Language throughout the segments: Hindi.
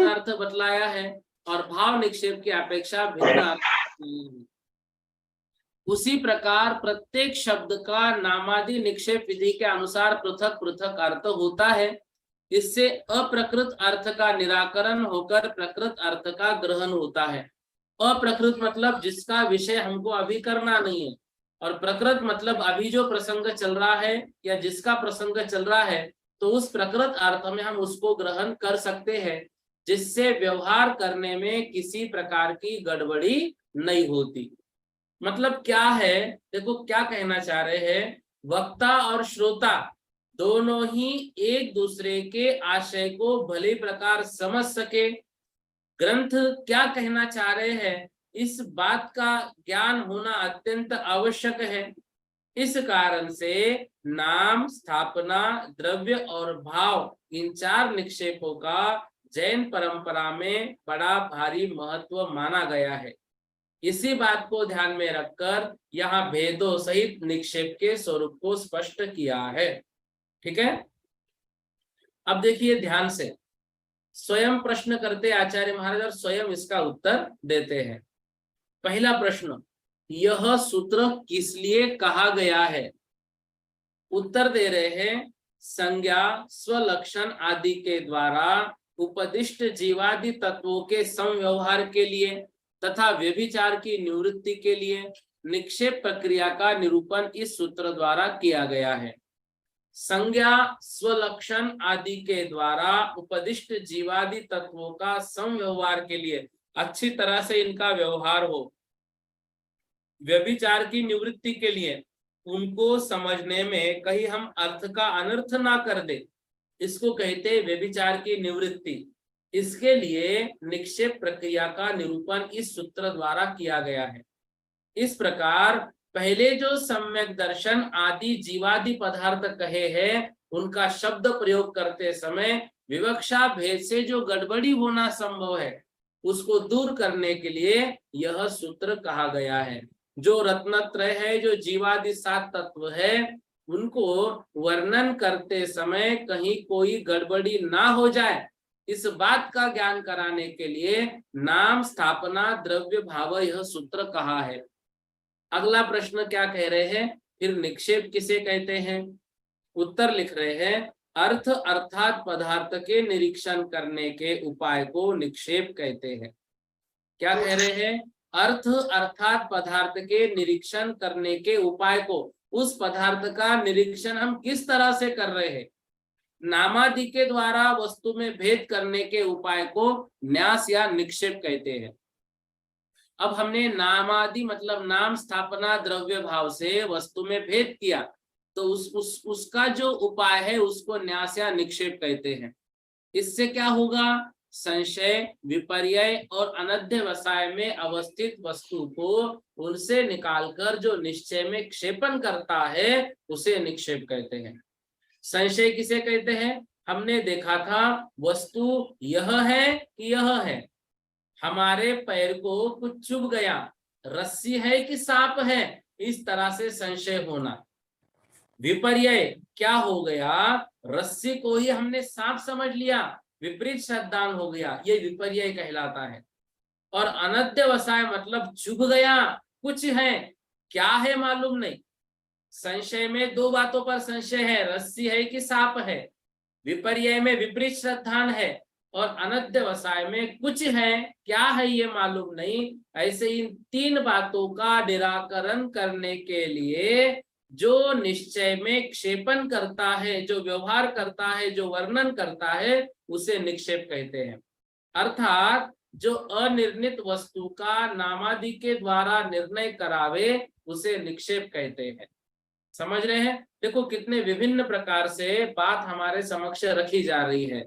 अर्थ बतलाया है और भाव निक्षेप की अपेक्षा भिन्न अर्थ नहीं है। उसी प्रकार प्रत्येक शब्द का नामादि निक्षेप विधि के अनुसार पृथक पृथक अर्थ होता है। इससे अप्रकृत अर्थ का निराकरण होकर प्रकृत अर्थ का ग्रहण होता है। अप्रकृत मतलब जिसका विषय हमको अभी करना नहीं है, और प्रकृत मतलब अभी जो प्रसंग चल रहा है या जिसका प्रसंग चल रहा है, तो उस प्रकृत अर्थ में हम उसको ग्रहण कर सकते हैं, जिससे व्यवहार करने में किसी प्रकार की गड़बड़ी नहीं होती। मतलब क्या है, देखो क्या कहना चाह रहे हैं, वक्ता और श्रोता दोनों ही एक दूसरे के आशय को भली प्रकार समझ सके। ग्रंथ क्या कहना चाह रहे हैं, इस बात का ज्ञान होना अत्यंत आवश्यक है। इस कारण से नाम, स्थापना, द्रव्य और भाव, इन चार निक्षेपों का जैन परंपरा में बड़ा भारी महत्व माना गया है। इसी बात को ध्यान में रखकर यहाँ भेदों सहित निक्षेप के स्वरूप को स्पष्ट किया है। ठीक है, अब देखिए ध्यान से, स्वयं प्रश्न करते आचार्य महाराज और स्वयं इसका उत्तर देते हैं। पहला प्रश्न, यह सूत्र किस लिए कहा गया है? उत्तर दे रहे हैं, संज्ञा, स्वलक्षण आदि के द्वारा उपदिष्ट जीवादि तत्वों के समव्यवहार के लिए तथा व्यभिचार की निवृत्ति के लिए निक्षेप प्रक्रिया का निरूपण इस सूत्र द्वारा किया गया है। संज्ञा, स्वलक्षण आदि के द्वारा उपदिष्ट जीवादि तत्वों का समव्यवहार के लिए अच्छी तरह से इनका व्यवहार हो, व्यभिचार की निवृत्ति के लिए उनको समझने में कहीं हम अर्थ का अनर्थ ना कर दे, इसको कहते व्यभिचार की निवृत्ति। इसके लिए निक्षेप प्रक्रिया का निरूपण इस सूत्र द्वारा किया गया है। इस प्रकार पहले जो सम्यक दर्शन आदि जीवादि पदार्थ कहे हैं, उनका शब्द प्रयोग करते समय विवक्षा भेद से जो गड़बड़ी होना संभव है, उसको दूर करने के लिए यह सूत्र कहा गया है। जो रत्नत्रय है, जो जीवादि सात तत्व है, उनको वर्णन करते समय कहीं कोई गड़बड़ी ना हो जाए, इस बात का ज्ञान कराने के लिए नाम, स्थापना, द्रव्य, भाव यह सूत्र कहा है। अगला प्रश्न क्या कह रहे हैं, फिर निक्षेप किसे कहते हैं? उत्तर लिख रहे हैं, अर्थ अर्थात पदार्थ के निरीक्षण करने के उपाय को निक्षेप कहते हैं। क्या कह रहे हैं? अर्थ अर्थात पदार्थ के निरीक्षण करने के उपाय को, उस पदार्थ का निरीक्षण हम किस तरह से कर रहे हैं, नामादि के द्वारा वस्तु में भेद करने के उपाय को न्यास या निक्षेप कहते हैं। अब हमने नामादि मतलब नाम, स्थापना, द्रव्य भाव से वस्तु में भेद किया, तो उसका जो उपाय है उसको न्यास या निक्षेप कहते हैं। इससे क्या होगा, संशय, विपर्यय और अनध्यवसाय में अवस्थित वस्तु को उनसे निकालकर जो निश्चय में क्षेपण करता है, उसे निक्षेप कहते हैं। संशय किसे कहते हैं? हमने देखा था, वस्तु यह है कि यह है, हमारे पैर को कुछ चुभ गया, रस्सी है कि सांप है, इस तरह से संशय होना। विपर्यय, क्या हो गया, रस्सी को ही हमने सांप समझ लिया, विपरीत श्रद्धान हो गया, ये विपर्यय कहलाता है। और अनध्यवसाय मतलब चुभ गया, कुछ है, क्या है मालूम नहीं। संशय में दो बातों पर संशय है, रस्सी है कि सांप है। विपर्यय में विपरीत श्रद्धान है, और अनध्यवसाय में कुछ है, क्या है ये मालूम नहीं। ऐसे इन तीन बातों का निराकरण करने के लिए जो निश्चय में क्षेपण करता है, जो व्यवहार करता है, जो वर्णन करता है, उसे निक्षेप कहते हैं। अर्थात जो अनिर्णित वस्तु का नामादि के द्वारा निर्णय करावे, उसे निक्षेप कहते हैं। समझ रहे हैं? देखो कितने विभिन्न प्रकार से बात हमारे समक्ष रखी जा रही है।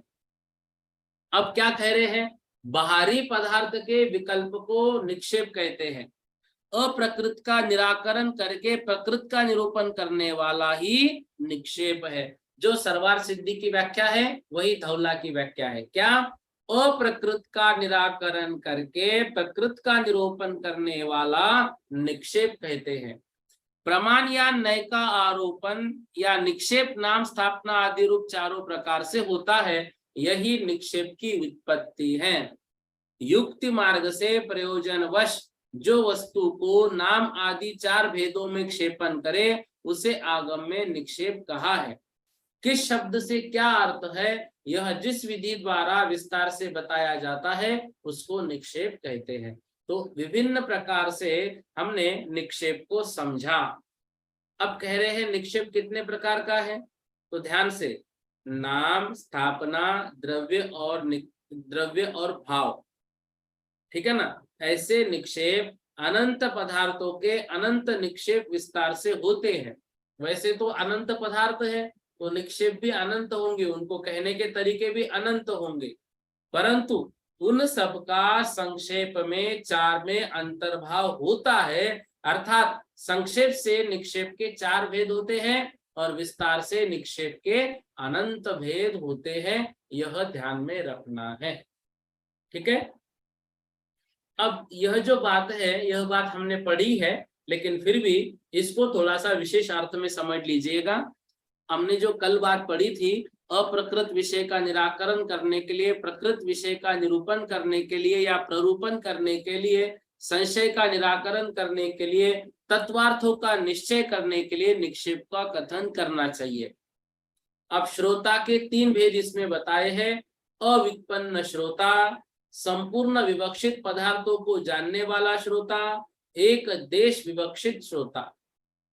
अब क्या कह रहे हैं? बाहरी पदार्थ के विकल्प को निक्षेप कहते हैं। अप्रकृत का निराकरण करके प्रकृत का निरूपण करने वाला ही निक्षेप है। जो सरवार सिद्धि की व्याख्या है वही धौला की व्याख्या है। क्या? अप्रकृत का निराकरण करके प्रकृत का निरूपण करने वाला निक्षेप कहते हैं। प्रमाण या नय का आरोपण या निक्षेप नाम स्थापना आदि रूप चारों प्रकार से होता है। यही निक्षेप की उत्पत्ति है। युक्ति मार्ग से प्रयोजनवश जो वस्तु को नाम आदि चार भेदों में क्षेपण करे उसे आगम में निक्षेप कहा है। किस शब्द से क्या अर्थ है, यह जिस विधि द्वारा विस्तार से बताया जाता है उसको निक्षेप कहते हैं। तो विभिन्न प्रकार से हमने निक्षेप को समझा। अब कह रहे हैं निक्षेप कितने प्रकार का है, तो ध्यान से, नाम, स्थापना, द्रव्य और भाव, ठीक है ना। ऐसे निक्षेप अनंत पदार्थों के अनंत निक्षेप विस्तार से होते हैं। वैसे तो अनंत पदार्थ है तो निक्षेप भी अनंत होंगे, उनको कहने के तरीके भी अनंत होंगे, परंतु उन सब का संक्षेप में चार में अंतर्भाव होता है। अर्थात संक्षेप से निक्षेप के चार भेद होते हैं और विस्तार से निक्षेप के अनंत भेद होते हैं। यह ध्यान में रखना है, ठीक है। अब यह जो बात है यह बात हमने पढ़ी है, लेकिन फिर भी इसको थोड़ा सा विशेष अर्थ में समझ लीजिएगा। हमने जो कल बात पढ़ी थी, अप्रकृत विषय का निराकरण करने के लिए, प्रकृत विषय का निरूपण करने के लिए या प्ररूपण करने के लिए, संशय का निराकरण करने के लिए, तत्वार्थों का निश्चय करने के लिए निक्षेप का कथन करना चाहिए। अब श्रोता के तीन भेद इसमें बताए हैं। अव्युत्पन्न श्रोता, संपूर्ण विवक्षित पदार्थों को जानने वाला श्रोता, एक देश विवक्षित श्रोता,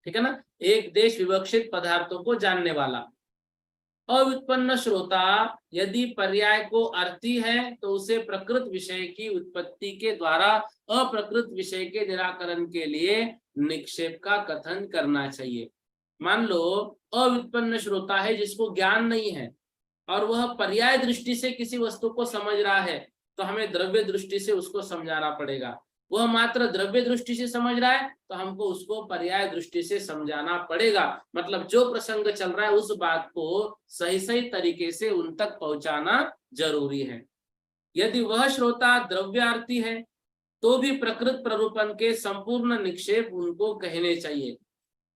ठीक है ना, एक देश विवक्षित पदार्थों को जानने वाला। अव्युत्पन्न श्रोता यदि पर्याय को अर्थी है तो उसे प्रकृत विषय की उत्पत्ति के द्वारा अप्रकृत विषय के निराकरण के लिए निक्षेप का कथन करना चाहिए। मान लो अव्युत्पन्न श्रोता है जिसको ज्ञान नहीं है और वह पर्याय दृष्टि से किसी वस्तु को समझ रहा है, तो हमें द्रव्य दृष्टि से उसको समझाना पड़ेगा। वह मात्र द्रव्य दृष्टि से समझ रहा है तो हमको उसको पर्याय दृष्टि से समझाना पड़ेगा। मतलब जो प्रसंग चल रहा है उस बात को सही सही तरीके से उन तक पहुंचाना जरूरी है। यदि वह श्रोता द्रव्यार्थी है तो भी प्रकृत प्ररूपण के संपूर्ण निक्षेप उनको कहने चाहिए।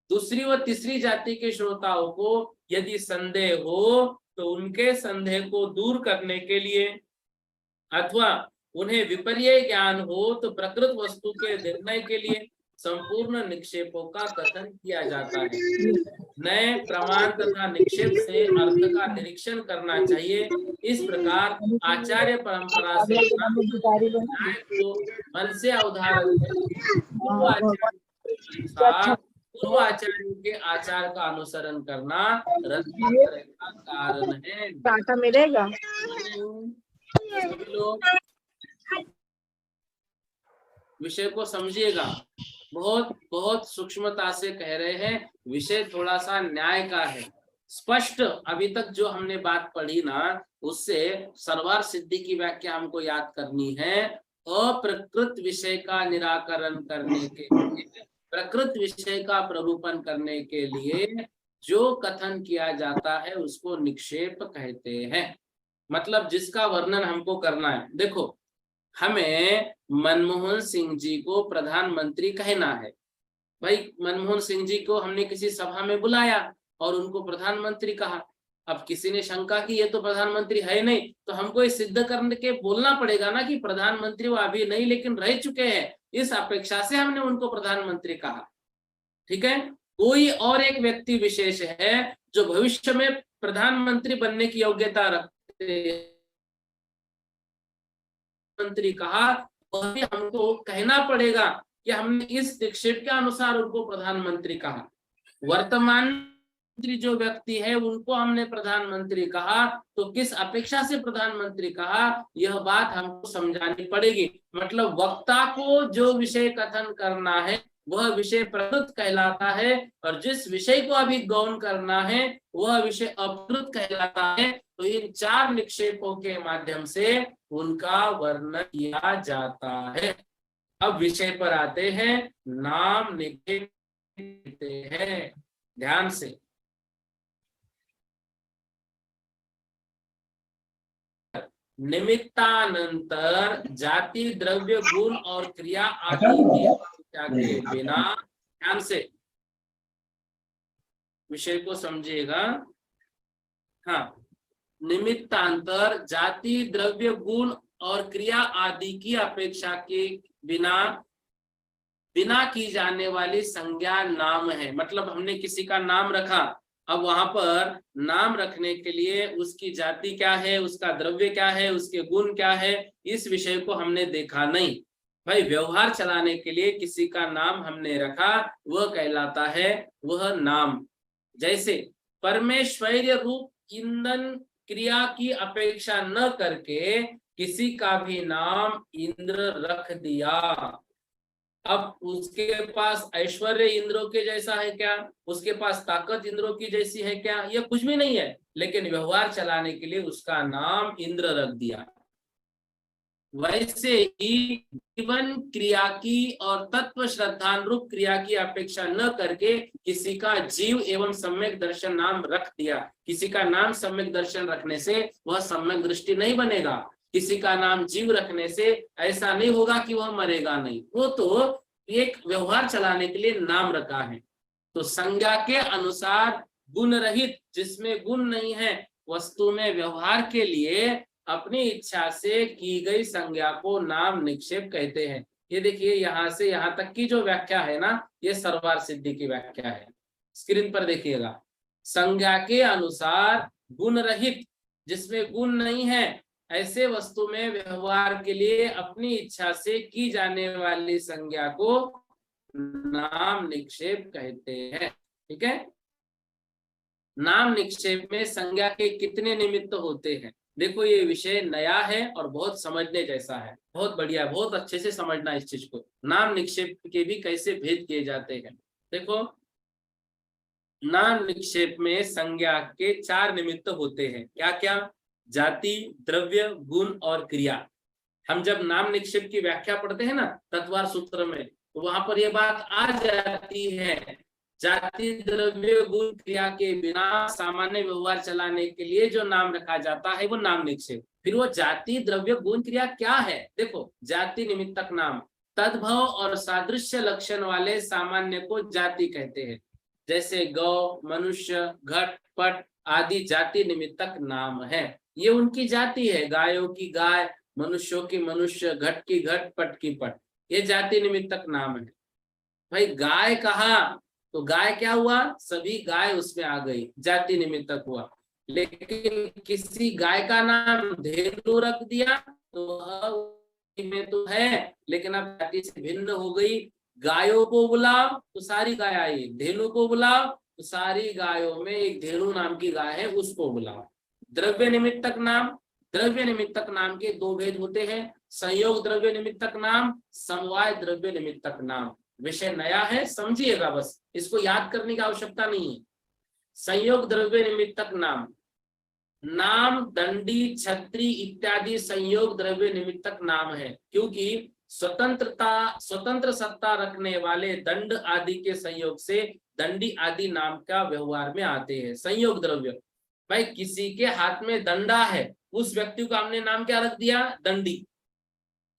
दूसरी व तीसरी जाति के श्रोताओं को यदि संदेह हो तो उनके संदेह को दूर करने के लिए अथवा उन्हें विपर्य ज्ञान हो तो प्रकृत वस्तु के निर्णय के लिए संपूर्ण निक्षेपों का कथन किया जाता है। नए प्रमाण तथा निक्षेप से अर्थ का निरीक्षण करना चाहिए। इस प्रकार आचार्य परंपरा से मन से उदाहरण पूर्व आचार्य के आचार का अनुसरण करना रत्नाकर का कारण है। टाटा मिलेगा। विषय को समझिएगा, बहुत बहुत सूक्ष्मता से कह रहे हैं। विषय थोड़ा सा न्याय का है, स्पष्ट। अभी तक जो हमने बात पढ़ी ना उससे सरवार सिद्धि की व्याख्या हमको याद करनी है। अप्रकृत विषय का निराकरण करने के लिए, प्रकृत विषय का प्ररूपण करने के लिए जो कथन किया जाता है उसको निक्षेप कहते हैं। मतलब जिसका वर्णन हमको करना है। देखो, हमें मनमोहन सिंह जी को प्रधानमंत्री कहना है। भाई मनमोहन सिंह जी को हमने किसी सभा में बुलाया और उनको प्रधानमंत्री कहा। अब किसी ने शंका की ये तो प्रधानमंत्री है नहीं, तो हमको ये सिद्ध करने के बोलना पड़ेगा ना कि प्रधानमंत्री वो अभी नहीं लेकिन रह चुके हैं, इस अपेक्षा से हमने उनको प्रधानमंत्री कहा। ठीक है। कोई और एक व्यक्ति विशेष है जो भविष्य में प्रधानमंत्री बनने की योग्यता रखते मंत्री कहा, वह भी हमको कहना पड़ेगा कि हमने इस निक्षेप के अनुसार उनको प्रधानमंत्री कहा। वर्तमान मंत्री जो व्यक्ति है उनको हमने प्रधानमंत्री कहा, तो किस अपेक्षा से प्रधानमंत्री कहा यह बात हमको समझानी पड़ेगी। मतलब वक्ता को जो विषय कथन करना है वह विषय प्रकृत कहलाता है, और जिस विषय को अभी गौण करना है वह विषय अप्रकृत कहलाता है। तो इन 4 निक्षेपों के माध्यम से उनका वर्णन किया जाता है। अब विषय पर आते हैं, नाम निक्षेप हैं, ध्यान से। निमित्तानंतर जाति द्रव्य गुण और क्रिया आदि की अपेक्षा के बिना, ध्यान से विषय को समझिएगा। हाँ, निमित्तांतर जाति द्रव्य गुण और क्रिया आदि की अपेक्षा के बिना बिना की जाने वाली संज्ञा नाम है। मतलब हमने किसी का नाम रखा, अब वहां पर नाम रखने के लिए उसकी जाति क्या है, उसका द्रव्य क्या है, उसके गुण क्या है, इस विषय को हमने देखा नहीं। भाई व्यवहार चलाने के लिए किसी का नाम हमने रखा, वह कहलाता है वह नाम। जैसे परमेश्वर्य रूप ईंधन क्रिया की अपेक्षा न करके किसी का भी नाम इंद्र रख दिया। अब उसके पास ऐश्वर्य इंद्रों के जैसा है क्या, उसके पास ताकत इंद्रों की जैसी है क्या, यह कुछ भी नहीं है, लेकिन व्यवहार चलाने के लिए उसका नाम इंद्र रख दिया। वैसे ही जीवन क्रिया की और तत्व श्रद्धानुरूप क्रिया की अपेक्षा न करके किसी का जीव एवं सम्यक दर्शन नाम रख दिया। किसी का नाम सम्यक दर्शन रखने से वह सम्यक दृष्टि नहीं बनेगा, किसी का नाम जीव रखने से ऐसा नहीं होगा कि वह मरेगा नहीं, वो तो एक व्यवहार चलाने के लिए नाम रखा है। तो संज्ञा के अनुसार गुण रहित, जिसमें गुण नहीं है, वस्तु में व्यवहार के लिए अपनी इच्छा से की गई संज्ञा को नाम निक्षेप कहते हैं। ये देखिए यहां से यहां तक की जो व्याख्या है ना, ये सर्वार सिद्धि की व्याख्या है। स्क्रीन पर देखिएगा, संज्ञा के अनुसार गुण रहित, जिसमें गुण नहीं है, ऐसे वस्तु में व्यवहार के लिए अपनी इच्छा से की जाने वाली संज्ञा को नाम निक्षेप कहते हैं। ठीक है, नाम निक्षेप में संज्ञा के कितने निमित्त होते हैं? देखो ये विषय नया है और बहुत समझने जैसा है, बहुत बढ़िया, बहुत अच्छे से समझना इस चीज को। नाम निक्षेप के भी कैसे भेद किए जाते हैं। देखो नाम निक्षेप में संज्ञा के 4 निमित्त होते हैं। क्या क्या? जाति, द्रव्य, गुण और क्रिया। हम जब नाम निक्षेप की व्याख्या पढ़ते हैं ना तत्वार सूत्र में, तो वहां पर यह बात आ जाती है, जाति द्रव्य गुण क्रिया के बिना सामान्य व्यवहार चलाने के लिए जो नाम रखा जाता है वो नाम निक्षेप। फिर वो जाति द्रव्य गुण क्रिया क्या है? देखो, जाति निमित्तक नाम, तद्भव और सादृश्य लक्षण वाले सामान्य को जाति कहते हैं। जैसे गौ, मनुष्य, घट, पट आदि जाति निमित्तक नाम है। ये उनकी जाति है, गायों की गाय, मनुष्यों की मनुष्य, घट की घट, पट की पट, ये जाति निमित्तक नाम है। भाई गाय कहा तो गाय क्या हुआ? सभी गाय उसमें आ गई, जाति निमित्तक हुआ। लेकिन किसी गाय का नाम धेनु रख दिया तो में तो है, लेकिन अब जाति से भिन्न हो गई। गायों को बुलाओ तो सारी गाय आई, धेनु को बुलाओ तो सारी गायों में एक धेनु नाम की गाय है, उसको बुलाओ। द्रव्य निमित्तक नाम, द्रव्य निमित्तक नाम के 2 भेद होते हैं, संयोग द्रव्य निमित्तक नाम, समवाय द्रव्य निमित्तक नाम। विषय नया है, समझिएगा, बस इसको याद करने की आवश्यकता नहीं है। संयोग द्रव्य निमित्तक नाम, नाम दंडी, छत्री इत्यादि संयोग द्रव्य निमित्तक नाम है, क्योंकि स्वतंत्र सत्ता रखने वाले दंड आदि के संयोग से दंडी आदि नाम का व्यवहार में आते हैं। संयोग द्रव्य, भाई किसी के हाथ में दंडा है, उस व्यक्ति को हमने नाम क्या रख दिया? दंडी।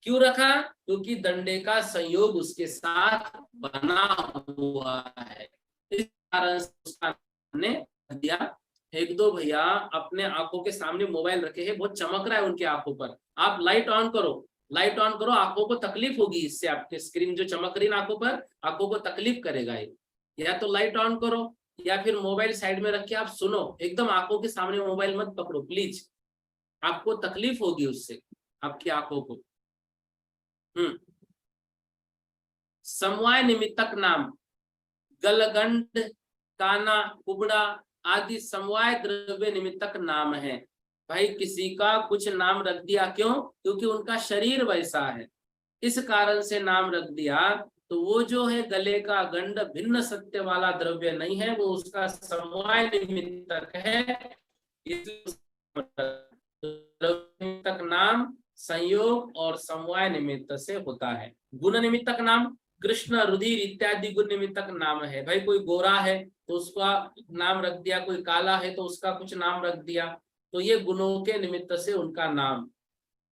क्यों रखा? क्योंकि दंडे का संयोग उसके साथ बना हुआ है, इस कारण से उसका हमने रख दिया। 1-2 भैया अपने आंखों के सामने मोबाइल रखे हैं, बहुत चमक रहा है उनकी आंखों पर, आप लाइट ऑन करो, लाइट ऑन करो, आंखों को तकलीफ होगी इससे, आपके स्क्रीन जो चमक रही है आंखों पर, आंखों को तकलीफ करेगा ये। या तो लाइट ऑन करो या फिर मोबाइल साइड में रख के आप सुनो, एकदम आंखों के सामने मोबाइल मत पकड़ो प्लीज, आपको तकलीफ होगी उससे, आपकी आंखों को। समवाय निमित्तक नाम, गलगंड, काना, कुबड़ा आदि समवाय द्रव्य निमित्तक नाम है। भाई किसी का कुछ नाम रख दिया, क्यों? क्योंकि उनका शरीर वैसा है, इस कारण से नाम रख दिया। तो वो जो है गले का गंड भिन्न सत्य वाला द्रव्य नहीं है, वो उसका समवाय निमित्तक है। इसलिए द्रव्य निमित्तक नाम संयोग और समवाय निमित्त से होता है। गुण निमित्तक नाम कृष्ण, रुधिर इत्यादि गुण निमित्तक नाम है। भाई कोई गोरा है तो उसका नाम रख दिया, कोई काला है तो उसका कुछ नाम रख दिया, तो ये गुणों के निमित्त से उनका नाम।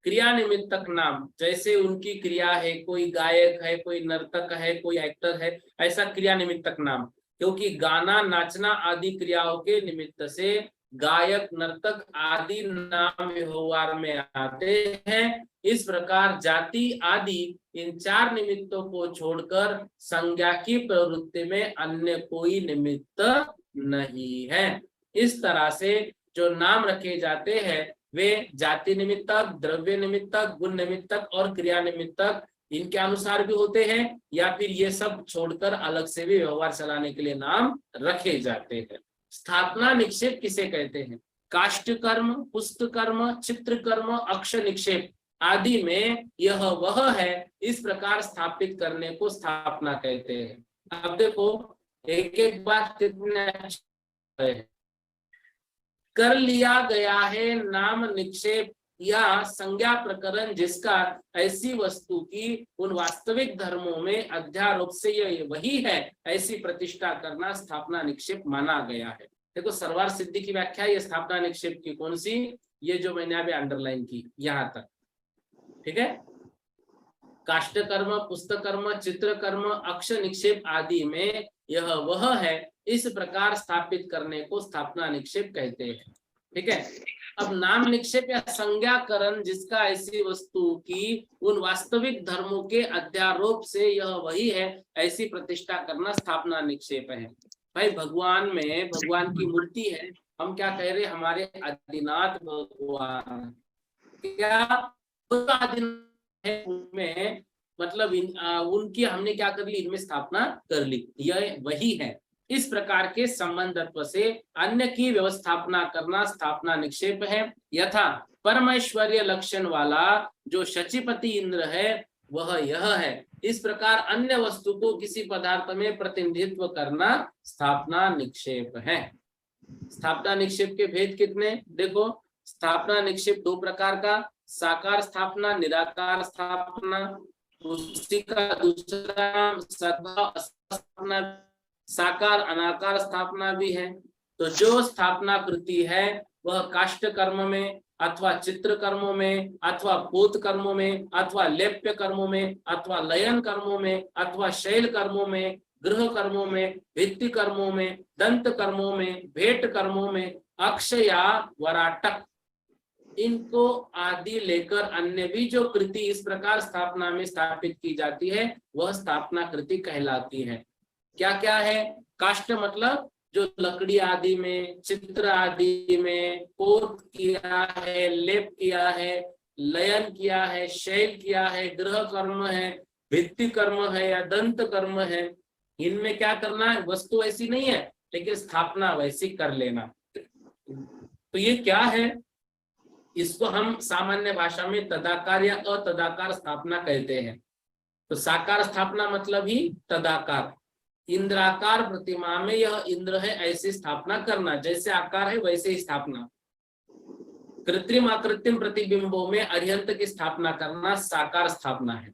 क्रिया निमित्तक नाम, जैसे उनकी क्रिया है, कोई गायक है, कोई नर्तक है, कोई एक्टर है, ऐसा क्रिया निमित्तक नाम। क्योंकि गाना, नाचना आदि क्रियाओं के निमित्त से गायक, नर्तक आदि नाम व्यवहार में आते हैं। इस प्रकार जाति आदि इन चार निमित्तों को छोड़कर संज्ञा की प्रवृत्ति में अन्य कोई निमित्त नहीं है। इस तरह से जो नाम रखे जाते हैं वे जाति निमित्तक, द्रव्य निमित्तक, गुण निमित्तक और क्रिया निमित्तक इनके अनुसार भी होते हैं, या फिर ये सब छोड़कर अलग से भी व्यवहार चलाने के लिए नाम रखे जाते हैं। स्थापना निक्षेप किसे कहते हैं? काष्ठ कर्म, पुष्प कर्म, चित्र कर्म, अक्ष निक्षेप आदि में यह वह है, इस प्रकार स्थापित करने को स्थापना कहते हैं। अब देखो एक एक बात कितने अच्छे है। कर लिया गया है नाम निक्षेप या संज्ञा प्रकरण जिसका ऐसी वस्तु की उन वास्तविक धर्मों में अध्यारोप से यह वही है, ऐसी प्रतिष्ठा करना स्थापना निक्षेप माना गया है। देखो सर्वार सिद्धि की व्याख्या ये स्थापना निक्षेप की कौन सी, ये जो मैंने अभी अंडरलाइन की यहां तक, ठीक है। काष्ठ कर्म, पुस्तक कर्म, चित्र कर्म, अक्ष निक्षेप आदि में यह वह है, इस प्रकार स्थापित करने को स्थापना निक्षेप कहते हैं, ठीक है। अब नाम निक्षेप या संज्ञाकरण जिसका ऐसी वस्तु की उन वास्तविक धर्मों के अध्यारोप से यह वही है, ऐसी प्रतिष्ठा करना स्थापना निक्षेप है। भाई भगवान में, भगवान की मूर्ति है, हम क्या कह रहे, हमारे आदिनाथ भगवान, क्या आदिनाथ है उनमें, मतलब उनकी हमने क्या कर ली, इनमें स्थापना कर ली, यह वही है। इस प्रकार के संबंधत्व से अन्य की व्यवस्थापना करना स्थापना निक्षेप है। यथा परमेश्वर्य लक्षण वाला जो शचीपति इंद्र है वह यह है, इस प्रकार अन्य वस्तु को किसी पदार्थ में प्रतिनिधित्व करना स्थापना निक्षेप है। स्थापना निक्षेप के भेद कितने, देखो स्थापना निक्षेप दो प्रकार का, साकार स्थापना, निराकार स्थापना। उसी का दूसरा स्थापना, साकार अनाकार स्थापना भी है। तो जो स्थापना कृति है वह काष्ठ कर्म में अथवा चित्र कर्मों में अथवा पोत कर्मों में अथवा लेप्य कर्मों में अथवा लयन कर्मों में अथवा शैल कर्मों में, गृह कर्मों में, भित्ति कर्मों में, दंत कर्मों में, भेंट कर्मों में, अक्ष या वराटक इनको आदि लेकर अन्य भी जो कृति इस प्रकार स्थापना में स्थापित की जाती है वह स्थापना कृति कहलाती है। क्या क्या है? काष्ठ मतलब जो लकड़ी आदि में, चित्र आदि में पोत किया है, लेप किया है, लयन किया है, शैल किया है, गृह कर्म है, भित्ति कर्म है या दंत कर्म है, इनमें क्या करना है, वस्तु ऐसी नहीं है लेकिन स्थापना वैसी कर लेना। तो ये क्या है, इसको हम सामान्य भाषा में तदाकार या अतदाकार स्थापना कहते हैं। तो साकार स्थापना मतलब ही तदाकार, इंद्राकार प्रतिमा में यह इंद्र है ऐसी स्थापना करना, जैसे आकार है वैसे ही स्थापना। कृत्रिम अकृत्रिम प्रतिबिंबों में अरिहंत की स्थापना करना साकार स्थापना है।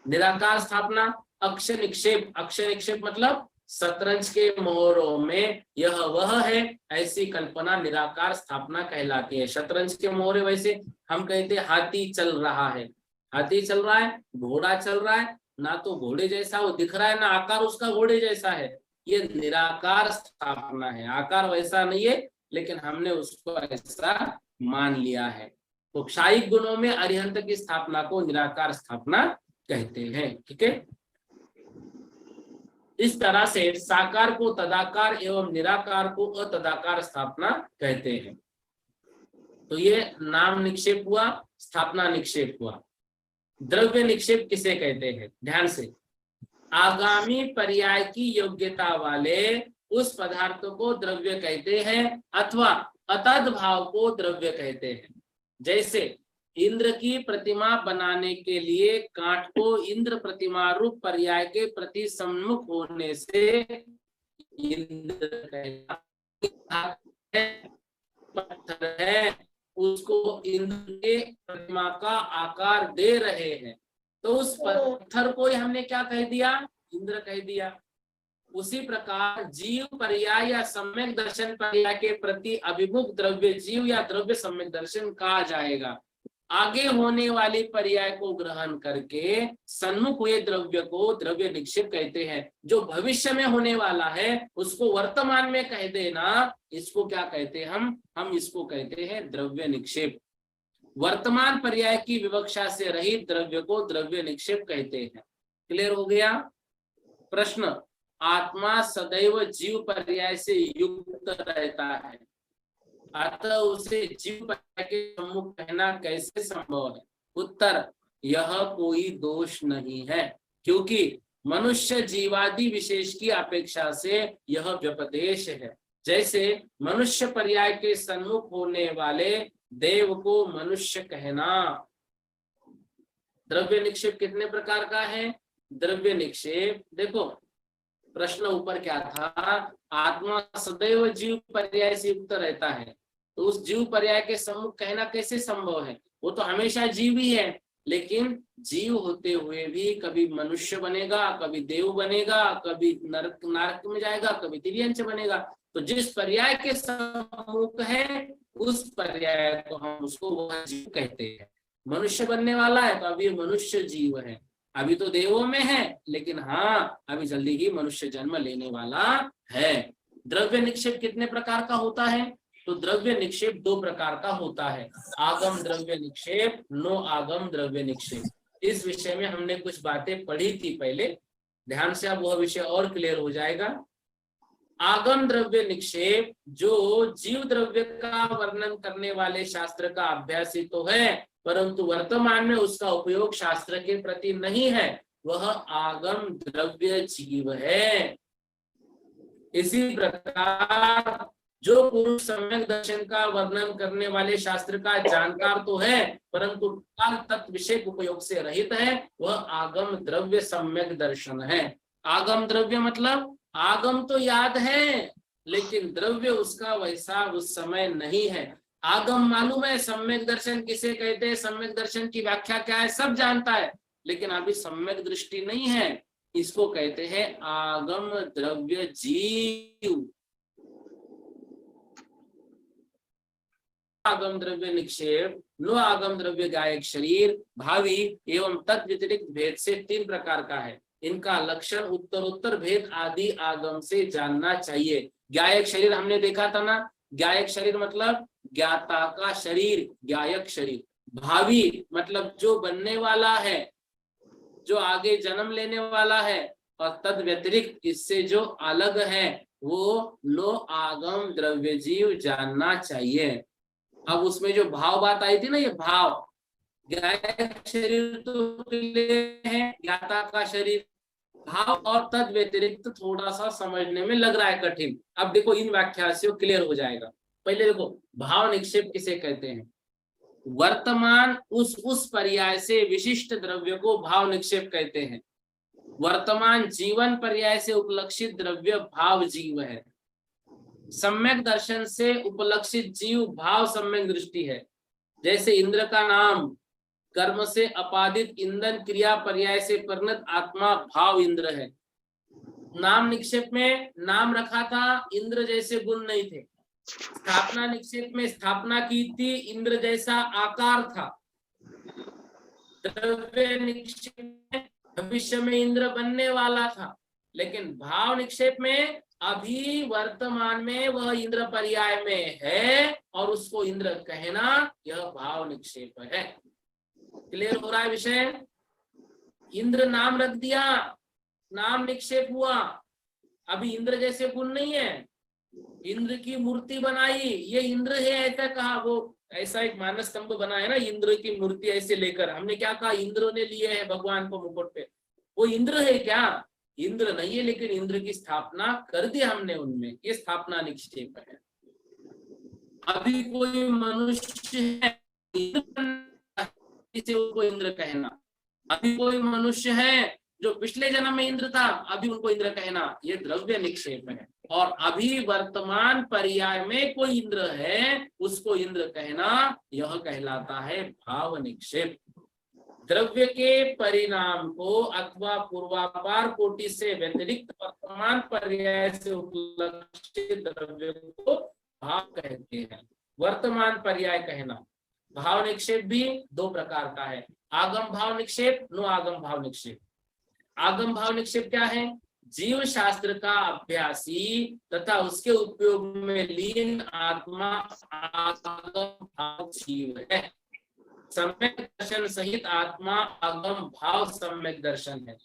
निराकार स्थापना अक्ष निक्षेप, अक्ष निक्षेप मतलब शतरंज के मोहरों में यह वह है ऐसी कल्पना निराकार स्थापना कहलाती है। शतरंज के मोहरे वैसे हम कहते हैं हाथी चल रहा है, हाथी चल रहा है, घोड़ा चल रहा है, ना तो घोड़े जैसा वो दिख रहा है ना आकार उसका घोड़े जैसा है, ये निराकार स्थापना है। आकार वैसा नहीं है लेकिन हमने उसको ऐसा मान लिया है। तो क्षायिक गुणों में अरिहंत की स्थापना को निराकार स्थापना कहते हैं, ठीक है। इस तरह से साकार को तदाकार एवं निराकार को अतदाकार स्थापना कहते हैं। तो ये नाम निक्षेप हुआ, स्थापना निक्षेप हुआ। द्रव्य निक्षेप किसे कहते हैं? ध्यान से, आगामी पर्याय की योग्यता वाले उस पदार्थ को द्रव्य कहते हैं अथवा अतद भाव को द्रव्य कहते हैं। जैसे इंद्र की प्रतिमा बनाने के लिए काठ को इंद्र प्रतिमा रूप पर्याय के प्रति सम्मुख होने से इंद्र कहलाता है। पत्थर है उसको इंद्र के प्रतिमा का आकार दे रहे हैं, तो उस पत्थर को ही हमने क्या कह दिया, इंद्र कह दिया। उसी प्रकार जीव पर्याय या सम्यक दर्शन पर्याय के प्रति अभिमुख द्रव्य जीव या द्रव्य सम्यक दर्शन कहा जाएगा। आगे होने वाली पर्याय को ग्रहण करके सन्मुख हुए द्रव्य को द्रव्य निक्षेप कहते हैं। जो भविष्य में होने वाला है उसको वर्तमान में कह देना, इसको क्या कहते हैं हम इसको कहते हैं द्रव्य निक्षेप। वर्तमान पर्याय की विवक्षा से रहित द्रव्य को द्रव्य निक्षेप कहते हैं। क्लियर हो गया। प्रश्न, आत्मा सदैव जीव पर्याय से युक्त रहता है, अतः उसे जीव पर्याय के सम्मुख कहना कैसे संभव है? उत्तर, यह कोई दोष नहीं है, क्योंकि मनुष्य जीवादि विशेष की अपेक्षा से यह व्यपदेश है। जैसे मनुष्य पर्याय के सम्मुख होने वाले देव को मनुष्य कहना। द्रव्य निक्षेप कितने प्रकार का है? द्रव्य निक्षेप, देखो प्रश्न ऊपर क्या था, आत्मा सदैव जीव पर्याय से युक्त रहता है, तो उस जीव पर्याय के सम्मुख कहना कैसे संभव है? वो तो हमेशा जीव ही है, लेकिन जीव होते हुए भी कभी मनुष्य बनेगा, कभी देव बनेगा, कभी नरक में जाएगा, कभी तिर्यंच बनेगा। तो जिस पर्याय के सम्मुख है उस पर्याय को हम उसको वह जीव कहते हैं। मनुष्य बनने वाला है तो अभी मनुष्य जीव है, अभी तो देवों में है, लेकिन हाँ अभी जल्दी ही मनुष्य जन्म लेने वाला है। द्रव्य निक्षेप कितने प्रकार का होता है? तो द्रव्य निक्षेप 2 प्रकार का होता है, आगम द्रव्य निक्षेप, नो आगम द्रव्य निक्षेप। इस विषय में हमने कुछ बातें पढ़ी थी पहले, ध्यान से अब वह विषय और क्लियर हो जाएगा। आगम द्रव्य निक्षेप जो जीव द्रव्य का वर्णन करने वाले शास्त्र का अभ्यासी तो है, परंतु वर्तमान में उसका उपयोग शास्त्र के प्रति नहीं है, वह आगम द्रव्य जीव है। इसी प्रकार जो पुरुष सम्यक दर्शन का वर्णन करने वाले शास्त्र का जानकार तो है, परंतु तत्व विषय उपयोग से रहित है, वह आगम द्रव्य सम्यक दर्शन है। आगम द्रव्य मतलब आगम तो याद है, लेकिन द्रव्य उसका वैसा उस समय नहीं है। आगम मालूम है, सम्यक दर्शन किसे कहते हैं, सम्यक दर्शन की व्याख्या क्या है सब जानता है, लेकिन अभी सम्यक दृष्टि नहीं है, इसको कहते हैं आगम द्रव्य जीव। आगम द्रव्य निक्षेप, नो आगम द्रव्य गायक शरीर, भावी एवं तत् व्यतिरिक्त भेद से 3 प्रकार का है। इनका लक्षण उत्तरोत्तर भेद आदि आगम से जानना चाहिए। गायक शरीर हमने देखा था ना, गायक शरीर मतलब ज्ञाता का शरीर, गायक शरीर। भावी मतलब जो बनने वाला है, जो आगे जन्म लेने वाला है, और तद व्यतिरिक्त इससे जो अलग है वो लो आगम द्रव्य जीव जानना चाहिए। अब उसमें जो भाव बात आई थी ना, ये भाव, गायक शरीर तो है, ज्ञाता का शरीर, भाव और तद व्यतिरिक्त थोड़ा सा समझने में लग रहा है कठिन। अब देखो इन व्याख्या से क्लियर हो जाएगा। पहले देखो भाव निक्षेप किसे कहते हैं? वर्तमान उस पर्याय से विशिष्ट द्रव्य को भाव निक्षेप कहते हैं। वर्तमान जीवन पर्याय से उपलक्षित द्रव्य भाव जीव है। सम्यक दर्शन से उपलक्षित जीव भाव सम्यक दृष्टि है। जैसे इंद्र का नाम कर्म से अपादित ईंधन क्रिया पर्याय से परिणत आत्मा भाव इंद्र है। नाम निक्षेप में नाम रखा था, इंद्र जैसे गुण नहीं थे। स्थापना निक्षेप में स्थापना की थी, इंद्र जैसा आकार था। द्रव्य निक्षेप में भविष्य में इंद्र बनने वाला था, लेकिन भाव निक्षेप में अभी वर्तमान में वह इंद्र पर्याय में है और उसको इंद्र कहना, यह भाव निक्षेप है। क्लियर हो रहा है विषय? इंद्र नाम रख दिया, नाम निक्षेप हुआ, अभी इंद्र जैसे गुण नहीं है। इंद्र की मूर्ति बनाई, ये इंद्र है ऐसा कहा, वो ऐसा एक मानस स्तंभ बना है ना इंद्र की मूर्ति ऐसे लेकर, हमने क्या कहा, इंद्र ने लिए है भगवान को मुकुट पे, वो इंद्र है क्या? इंद्र नहीं है, लेकिन इंद्र की स्थापना कर दी हमने उनमें, ये स्थापना निक्षेप है। अभी कोई मनुष्य है, से उनको इंद्र कहना। अभी कोई मनुष्य है जो पिछले जन्म में इंद्र था, अभी उनको इंद्र कहना, ये द्रव्य निक्षेप है। और अभी वर्तमान पर्याय में कोई इंद्र है, उसको इंद्र कहना, यह कहलाता है भाव निक्षेप। द्रव्य के परिणाम को अथवा पूर्वापार कोटि से व्यतिरिक्त वर्तमान पर्याय से उपलक्षित द्रव्य को भाव कहते हैं। वर्तमान पर्याय कहना। भाव निक्षेप भी दो प्रकार का है, आगम भाव निक्षेप, नो आगम भाव निक्षेप। आगम भाव निक्षेप क्या है? जीव शास्त्र का अभ्यासी तथा उसके उपयोग में लीन आत्मा आगम भाव जीव है। सम्यक दर्शन सहित आत्मा आगम भाव सम्यक दर्शन है।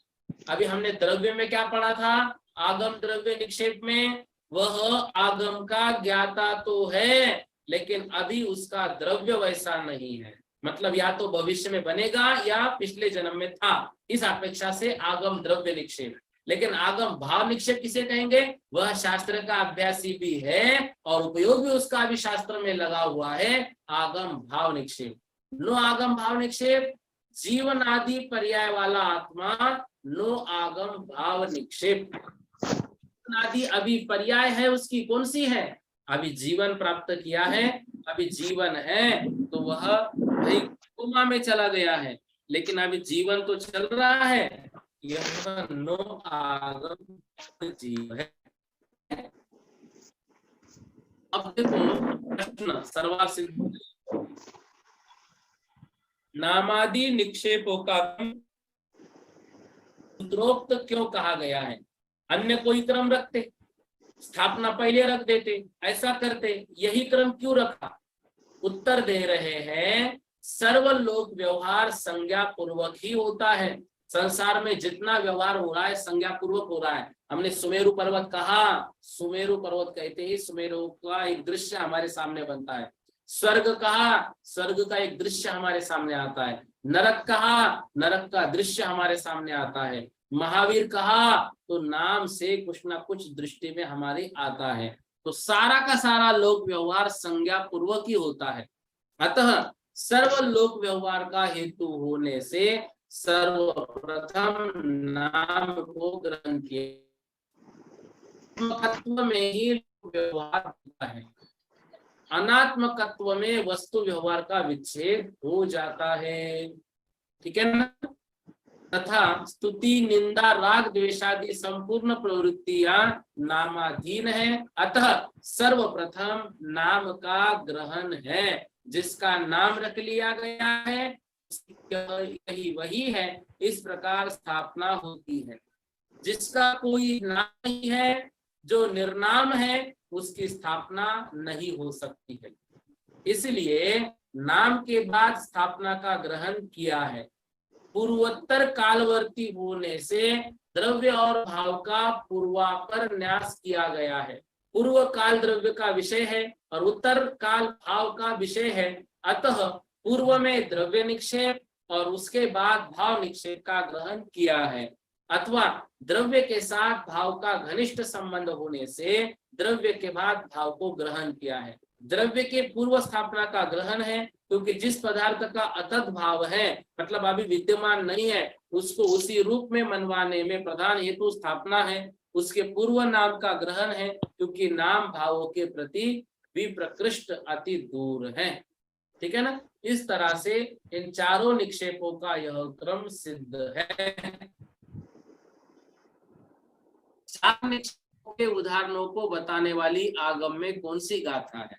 अभी हमने द्रव्य में क्या पढ़ा था? आगम द्रव्य निक्षेप में वह आगम का ज्ञाता तो है, लेकिन अभी उसका द्रव्य वैसा नहीं है, मतलब या तो भविष्य में बनेगा या पिछले जन्म में था, इस अपेक्षा से आगम द्रव्य निक्षेप। लेकिन आगम भाव निक्षेप किसे कहेंगे? वह शास्त्र का अभ्यासी भी है और उपयोग भी उसका भी शास्त्र में लगा हुआ है, आगम भाव निक्षेप। नो आगम भाव निक्षेप, जीवन आदि पर्याय वाला आत्मा, नो आगम भाव निक्षेप। आदि अभी पर्याय है उसकी, कौन सी है? अभी जीवन प्राप्त किया है, अभी जीवन है, तो वह भाई कोमा में चला गया है, लेकिन अभी जीवन तो चल रहा है, यह नो आगम जीव है। अब देखो प्रश्न सर्वासिद्ध, नामादि निक्षेपों का सूत्रोक्त क्यों कहा गया है? अन्य कोई क्रम रखते, स्थापना पहले रख देते, ऐसा करते, यही क्रम क्यों रखा? उत्तर दे रहे हैं, सर्वलोक व्यवहार संज्ञा पूर्वक ही होता है। संसार में जितना व्यवहार हो रहा है संज्ञा पूर्वक हो रहा है। हमने सुमेरु पर्वत कहा, सुमेरु पर्वत कहते ही सुमेरु का एक दृश्य हमारे सामने बनता है। स्वर्ग कहा, स्वर्ग का एक दृश्य हमारे सामने आता है। नरक कहा, नरक का दृश्य हमारे सामने आता है। महावीर कहा तो नाम से कुछ ना कुछ दृष्टि में हमारी आता है। तो सारा का सारा लोक व्यवहार संज्ञा पूर्वक ही होता है। अतः सर्व लोक व्यवहार का हेतु होने से सर्वप्रथम नाम को ग्रहण किया, में ही व्यवहार होता है, अनात्मकत्व में वस्तु व्यवहार का विच्छेद हो जाता है। ठीक है ना? तथा स्तुति निंदा राग द्वेषादि संपूर्ण प्रवृत्तियां नामाधीन है। अतः सर्वप्रथम नाम का ग्रहण है, जिसका नाम रख लिया गया है यही वही है, इस प्रकार स्थापना होती है। जिसका कोई नाम नहीं है, जो निर्नाम है, उसकी स्थापना नहीं हो सकती है। इसलिए नाम के बाद स्थापना का ग्रहण किया है। पूर्वोत्तर कालवर्ती होने से द्रव्य और भाव का पूर्वापर न्यास किया गया है। पूर्व काल द्रव्य का विषय है और उत्तर काल भाव का विषय है। अतः पूर्व में द्रव्य निक्षेप और उसके बाद भाव निक्षेप का ग्रहण किया है, अथवा द्रव्य के साथ भाव का घनिष्ठ संबंध होने से द्रव्य के बाद भाव को ग्रहण किया है। द्रव्य के पूर्व स्थापना का ग्रहण है, क्योंकि जिस पदार्थ का अतत भाव है, मतलब अभी विद्यमान नहीं है, उसको उसी रूप में मनवाने में प्रधान हेतु स्थापना है। उसके पूर्व नाम का ग्रहण है, क्योंकि नाम भावों के प्रति विप्रकृष्ट अति दूर है। ठीक है ना? इस तरह से इन चारों निक्षेपों का यह क्रम सिद्ध है। चार निक्षेपों के उदाहरणों को बताने वाली आगम में कौन सी गाथा है?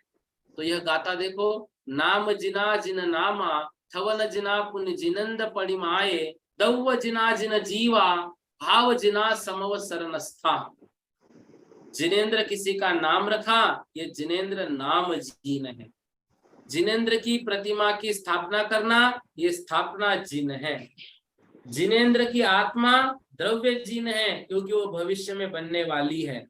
तो यह गाथा देखो, नाम जिना जिन नामा थवन जिना पुण्य जिनंद परिमाए दौव जिना जिन जीवा भाव जिना समव शरणस्था। जिनेन्द्र किसी का नाम रखा, ये जिनेन्द्र नाम जिन है। जिनेन्द्र की प्रतिमा की स्थापना करना, ये स्थापना जिन है। जिनेन्द्र की आत्मा द्रव्य जिन है, क्योंकि वो भविष्य में बनने वाली है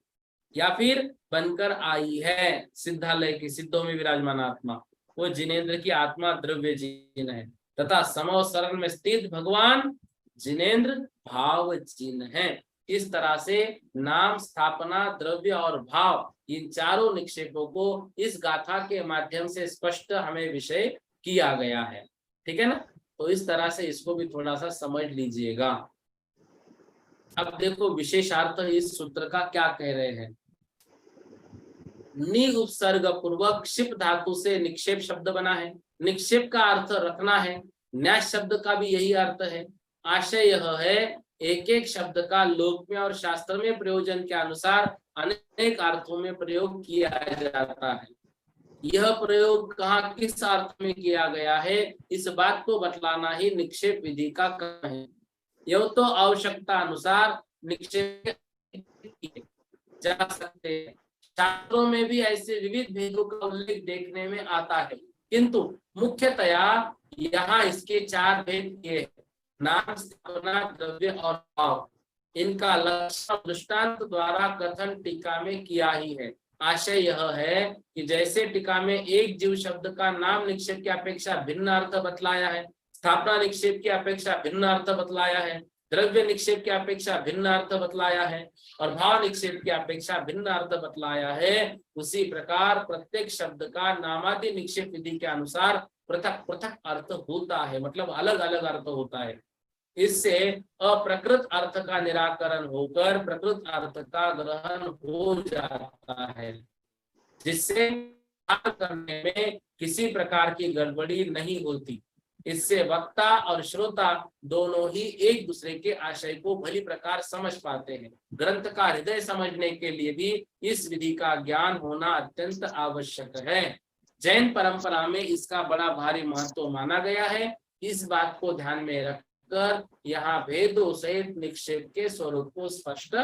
या फिर बनकर आई है। सिद्धालय की सिद्धों में विराजमान आत्मा, वो जिनेन्द्र की आत्मा द्रव्य जिन है। तथा समव शरण में स्थित भगवान जिनेन्द्र भाव जिन है। इस तरह से नाम, स्थापना, द्रव्य और भाव, इन चारों निक्षेपों को इस गाथा के माध्यम से स्पष्ट हमें विषय किया गया है। ठीक है ना? तो इस तरह से इसको भी थोड़ा सा समझ लीजिएगा। अब देखो विशेषार्थ इस सूत्र का क्या कह रहे हैं। नि उपसर्ग पूर्वक क्षिप धातु से निक्षेप शब्द बना है। निक्षेप का अर्थ रखना है, न्यास शब्द का भी यही अर्थ है। आशय यह है एक एक शब्द का लोक में और शास्त्र में प्रयोजन के अनुसार अनेक अर्थों में प्रयोग किया जाता है। यह प्रयोग कहाँ किस अर्थ में किया गया है, इस बात को बतलाना ही निक्षेप विधि का काम है। यह तो आवश्यकता अनुसार निक्षेप किए जा सकते हैं। शास्त्रों में भी ऐसे विविध भेदों का उल्लेख देखने में आता है, किंतु मुख्यतया यहाँ इसके 4 भेद किए हैं: नाम, स्थापना, द्रव्य और भाव। इनका लक्षण दृष्टांत द्वारा कथन टीका में किया ही है। आशय यह है कि जैसे टीका में एक जीव शब्द का नाम निक्षेप की अपेक्षा भिन्न अर्थ बतलाया है, स्थापना निक्षेप की अपेक्षा भिन्न अर्थ बतलाया है, द्रव्य निक्षेप की अपेक्षा भिन्न अर्थ बतलाया है और भाव निक्षेप की अपेक्षा भिन्न अर्थ बतलाया है, उसी प्रकार प्रत्येक शब्द का नामादि निक्षेप विधि के अनुसार पृथक पृथक अर्थ होता है, मतलब अलग अलग अर्थ होता है। इससे अप्रकृत अर्थ का निराकरण होकर प्रकृत अर्थ का ग्रहण हो जाता है, जिससे करने में किसी प्रकार की गड़बड़ी नहीं होती। इससे वक्ता और श्रोता दोनों ही एक दूसरे के आशय को भली प्रकार समझ पाते हैं। ग्रंथ का हृदय समझने के लिए भी इस विधि का ज्ञान होना अत्यंत आवश्यक है। जैन परंपरा में इसका बड़ा भारी महत्व माना गया है। इस बात को ध्यान में रखकर यहाँ भेदों सहित निक्षेप के स्वरूप को स्पष्ट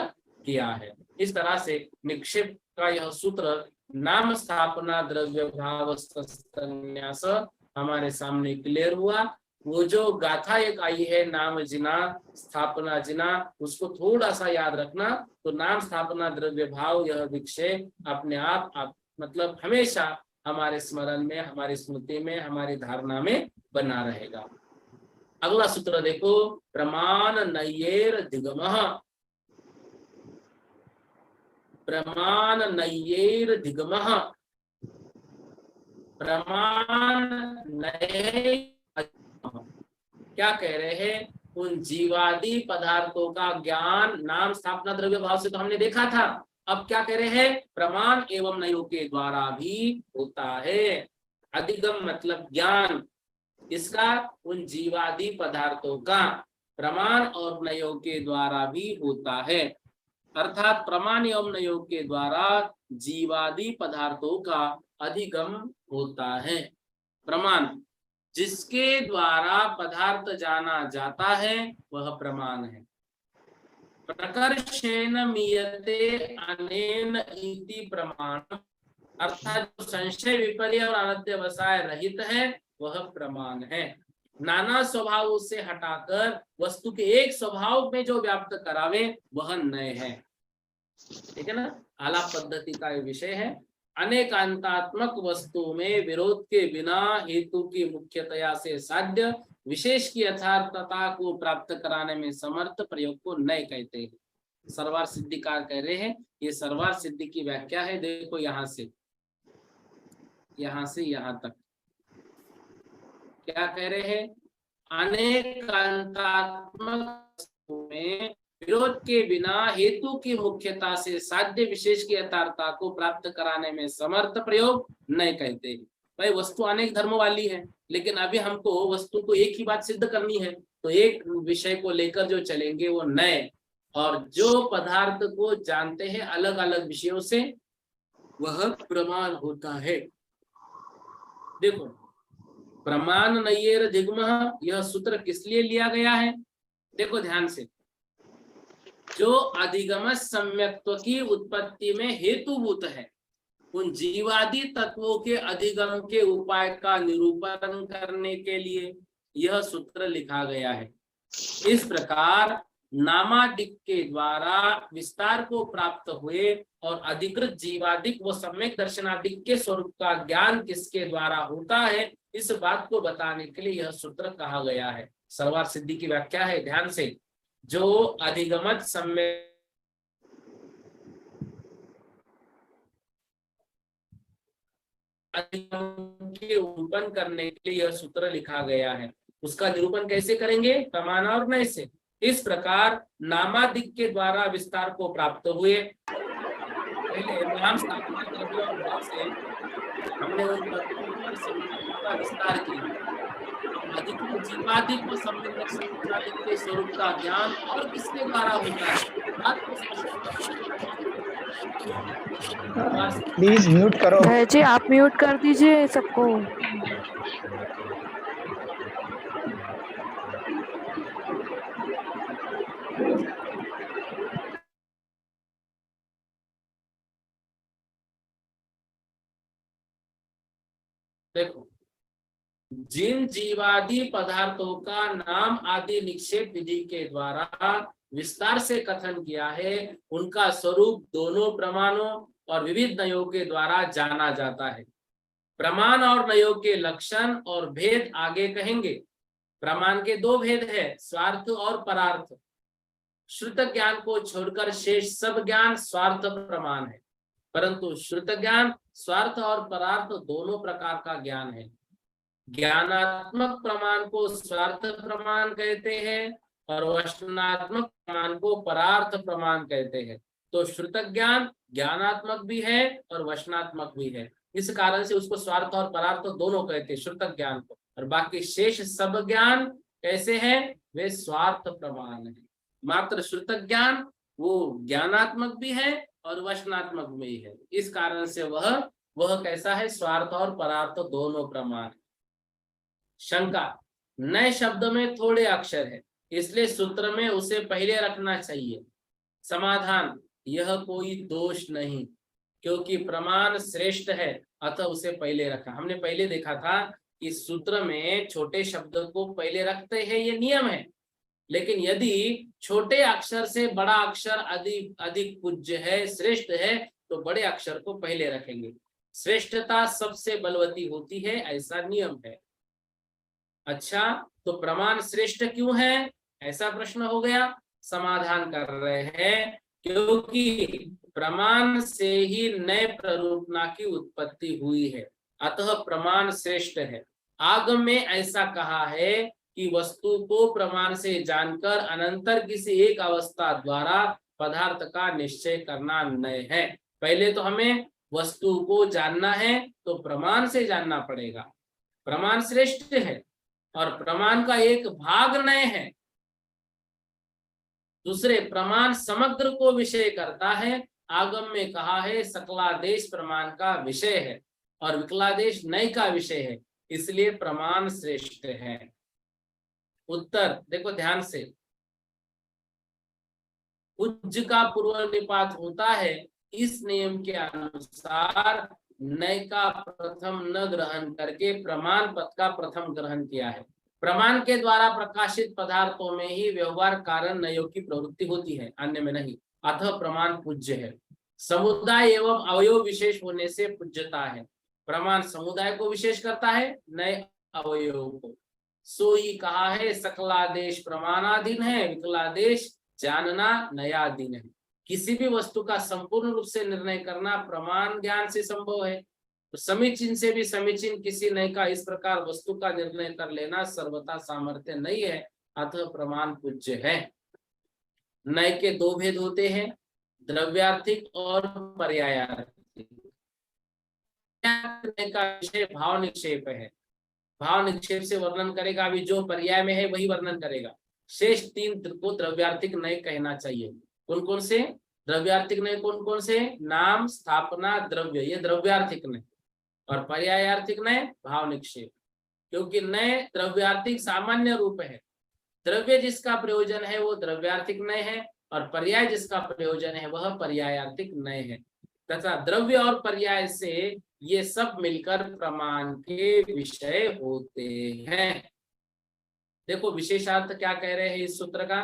किया है। इस तरह से निक्षेप का यह सूत्र नाम, स्थापना, द्रव्य, भाव, संन्यास हमारे सामने क्लियर हुआ। वो जो गाथा एक आई है नाम जिना स्थापना जिना, उसको थोड़ा सा याद रखना। तो नाम, स्थापना, द्रव्य, भाव यह विषय अपने आप मतलब हमेशा हमारे स्मरण में, हमारी स्मृति में, हमारी धारणा में बना रहेगा। अगला सूत्र देखो, प्रमाण नय्येर दिगमः। प्रमाण नय्येर दिगमः, प्रमाण नये क्या कह रहे हैं? उन जीवादि पदार्थों का ज्ञान नाम, स्थापना, द्रव्य, भाव से तो हमने देखा था। अब क्या कह रहे हैं? प्रमाण एवं नयों के द्वारा भी होता है। अधिगम मतलब ज्ञान, इसका उन जीवादि पदार्थों का प्रमाण और नयों के द्वारा भी होता है। अर्थात प्रमाण एवं नयों के द्वारा जीवादि पदार्थों का अधिगम होता है। प्रमाण जिसके द्वारा पदार्थ जाना जाता है वह प्रमाण है। प्रकर्षेण मीयते अनेन इति प्रमाण, अर्थात जो संशय विपर्य और अनध्यवसाय रहित है वह प्रमाण है। नाना स्वभावों से हटाकर वस्तु के एक स्वभाव में जो व्याप्त करावे वह नय है। ठीक है ना? आलाप पद्धति का विषय है। अनेकांतात्मक वस्तु में विरोध के बिना हेतु की मुख्यतया से साध्य विशेष की यथार्थता को प्राप्त कराने में समर्थ प्रयोग को नय कहते हैं। सर्वार सिद्धिकार कह रहे हैं। ये सर्वार सिद्धि की व्याख्या है। देखो यहां से यहां तक क्या कह रहे हैं? अनेकांतात्मक वस्तु में विरोध के बिना हेतु की मुख्यता से साध्य विशेष की यथार्थता को प्राप्त कराने में समर्थ प्रयोग नय कहते हैं। भाई वस्तु अनेक धर्मों वाली है, लेकिन अभी हमको वस्तु को एक ही बात सिद्ध करनी है, तो एक विषय को लेकर जो चलेंगे वो नय, और जो पदार्थ को जानते हैं अलग अलग विषयों से वह प्रमाण होता है। देखो प्रमाण नय्येर दिग्मः, यह सूत्र किस लिए लिया गया है? देखो ध्यान से, जो अधिगम सम्यक्त्व की उत्पत्ति में हेतुभूत है, उन जीवादि तत्वों के अधिगम के उपाय का निरूपण करने के लिए यह सूत्र लिखा गया है। इस प्रकार नामादिक के द्वारा विस्तार को प्राप्त हुए और अधिकृत जीवादिक व सम्यक दर्शनादिक के स्वरूप का ज्ञान किसके द्वारा होता है, इस बात को बताने के लिए यह सूत्र कहा गया है। सर्वार सिद्धि की व्याख्या है, ध्यान से, जो अधिगमत सम्यक के उपन करने के लिए यह सूत्र लिखा गया है। उसका निरूपण कैसे करेंगे? प्रमाण और नय से। इस प्रकार नामादिक के द्वारा विस्तार को प्राप्त हुए। पहले नाम स्थापना द्रव्य और भेद से हमने उन तत्वों पर संबंधों का विस्तार किया। अधिक में जीवादिक व संबंधक सूत्रादिक के स्वरूप का ज्ञान और किसके द्वारा होता है? बात को प्लीज म्यूट करो। भैया जी आप म्यूट कर दीजिए सबको। देखो, जिन जीवादि पदार्थों का नाम आदि निक्षेप विधि के द्वारा विस्तार से कथन किया है, उनका स्वरूप दोनों प्रमाणों और विविध नयों के द्वारा जाना जाता है। प्रमाण और नयों के लक्षण और भेद आगे कहेंगे। प्रमाण के दो भेद है, स्वार्थ और परार्थ। श्रुत ज्ञान को छोड़कर शेष सब ज्ञान स्वार्थ प्रमाण है, परंतु श्रुत ज्ञान स्वार्थ और परार्थ दोनों प्रकार का ज्ञान है। ज्ञानात्मक प्रमाण को स्वार्थ प्रमाण कहते हैं और वचनात्मक प्रमाण को परार्थ प्रमाण कहते हैं। तो श्रुत ज्ञान ज्ञानात्मक भी है और वचनात्मक भी है, इस कारण से उसको स्वार्थ और परार्थ दोनों कहते हैं, श्रुत ज्ञान को। और बाकी शेष सब ज्ञान कैसे हैं? वे स्वार्थ प्रमाण है। मात्र श्रुत ज्ञान वो ज्ञानात्मक भी है और वचनात्मक भी है, इस कारण से वह कैसा है? स्वार्थ और परार्थ दोनों प्रमाण। शंका, नए शब्द में थोड़े अक्षर है, इसलिए सूत्र में उसे पहले रखना चाहिए। समाधान, यह कोई दोष नहीं, क्योंकि प्रमाण श्रेष्ठ है, अतः उसे पहले रखा। हमने पहले देखा था कि सूत्र में छोटे शब्द को पहले रखते हैं, ये नियम है। लेकिन यदि छोटे अक्षर से बड़ा अक्षर अधिक पूज्य है, श्रेष्ठ है, तो बड़े अक्षर को पहले रखेंगे। श्रेष्ठता सबसे बलवती होती है, ऐसा नियम है। अच्छा, तो प्रमाण श्रेष्ठ क्यों है, ऐसा प्रश्न हो गया। समाधान कर रहे हैं, क्योंकि प्रमाण से ही नए प्ररूपना की उत्पत्ति हुई है, अतः प्रमाण श्रेष्ठ है। आगम में ऐसा कहा है कि वस्तु को प्रमाण से जानकर अनंतर किसी एक अवस्था द्वारा पदार्थ का निश्चय करना नय है। पहले तो हमें वस्तु को जानना है, तो प्रमाण से जानना पड़ेगा। प्रमाण श्रेष्ठ है और प्रमाण का एक भाग नय है। दूसरे, प्रमाण समग्र को विषय करता है। आगम में कहा है सकलादेश प्रमाण का विषय है और विकलादेश नय का विषय है, इसलिए प्रमाण श्रेष्ठ है। उत्तर देखो ध्यान से, उज्ज का पूर्व निपात होता है, इस नियम के अनुसार नय का प्रथम न ग्रहण करके प्रमाण पद का प्रथम ग्रहण किया है। प्रमाण के द्वारा प्रकाशित पदार्थों में ही व्यवहार कारण नयों की प्रवृत्ति होती है, अन्य में नहीं, अतः प्रमाण पूज्य है। समुदाय एवं अवयव विशेष होने से पूज्यता है। प्रमाण समुदाय को विशेष करता है, नए अवयव को। सो ही कहा है सकलादेश प्रमाणाधीन है, विकलादेश जानना नयाधीन है। किसी भी वस्तु का संपूर्ण रूप से निर्णय करना प्रमाण ज्ञान से संभव है, तो समीचीन से भी समीचीन किसी नय का इस प्रकार वस्तु का निर्णय कर लेना सर्वथा सामर्थ्य नहीं है, अतः प्रमाण पूज्य है। नय के दो भेद होते हैं, द्रव्यार्थिक और पर्यायार्थिक। का विषय भाव निक्षेप है, भाव निक्षेप से वर्णन करेगा, अभी जो पर्याय में है वही वर्णन करेगा। शेष तीन को द्रव्यार्थिक नय कहना चाहिए। कौन कौन से द्रव्यार्थिक नय? कौन कौन से? नाम, स्थापना, द्रव्य, ये द्रव्यार्थिक नय। और पर्यायार्थिक नय भाव निक्षेप, क्योंकि नय द्रव्यार्थिक सामान्य रूप है। द्रव्य जिसका प्रयोजन है वो द्रव्यार्थिक नय है, और पर्याय जिसका प्रयोजन है वह पर्यायार्थिक नय है। तथा द्रव्य और पर्याय से ये सब मिलकर प्रमाण के विषय होते हैं। देखो विशेषार्थ क्या कह रहे हैं इस सूत्र का?